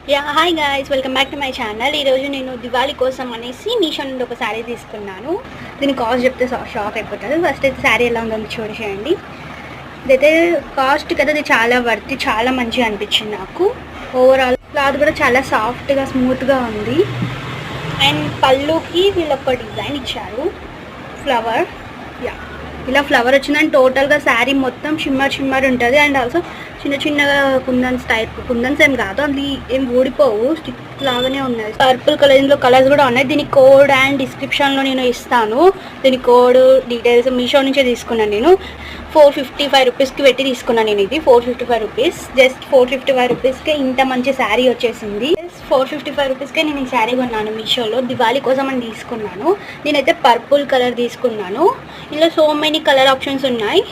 Hi guys, welcome back to my channel. ఈరోజు నేను దివాళీ కోసం అనేసి మీషో నుండి ఒక శారీ తీసుకున్నాను. దీని కాస్ట్ చెప్తే షాక్ అయిపోతుంది. ఫస్ట్ అయితే శారీ ఎలా ఉందో చూసేయండి. ఇదైతే కాస్ట్ కదా, ఇది చాలా వర్త్, చాలా మంచిగా అనిపించింది నాకు. ఓవరాల్ క్లాత్ కూడా చాలా సాఫ్ట్గా స్మూత్గా ఉంది. అండ్ పళ్ళుకి వీళ్ళు ఒక డిజైన్ ఇచ్చారు, ఫ్లవర్. ఇలా ఫ్లవర్ వచ్చిందని టోటల్గా శారీ మొత్తం షిమ్మర్ ఉంటుంది. అండ్ ఆల్సో చిన్న చిన్నగా కుందన్స్ టైప్, కుందన్స్ ఏం కాదు, అది ఏం ఊడిపోవు, స్టిక్ లాగానే ఉన్నాయి. పర్పుల్ కలర్, ఇందులో కలర్స్ కూడా ఉన్నాయి. దీని కోడ్ అండ్ డిస్క్రిప్షన్లో నేను ఇస్తాను. దీని కోడ్ డీటెయిల్స్ మీషో నుంచే తీసుకున్నాను. నేను 455 రూపీస్కి పెట్టి తీసుకున్నాను. నేను ఇది 455 రూపీస్, జస్ట్ 455 రూపీస్కే ఇంత మంచి శారీ వచ్చేసింది. 455 రూపీస్కే నేను ఈ శారీ కొన్నాను మీషోలో. దివాళీ కోసం అని తీసుకున్నాను. నేనైతే పర్పుల్ కలర్ తీసుకున్నాను. ఇందులో సో మెనీ కలర్ ఆప్షన్స్ ఉన్నాయి.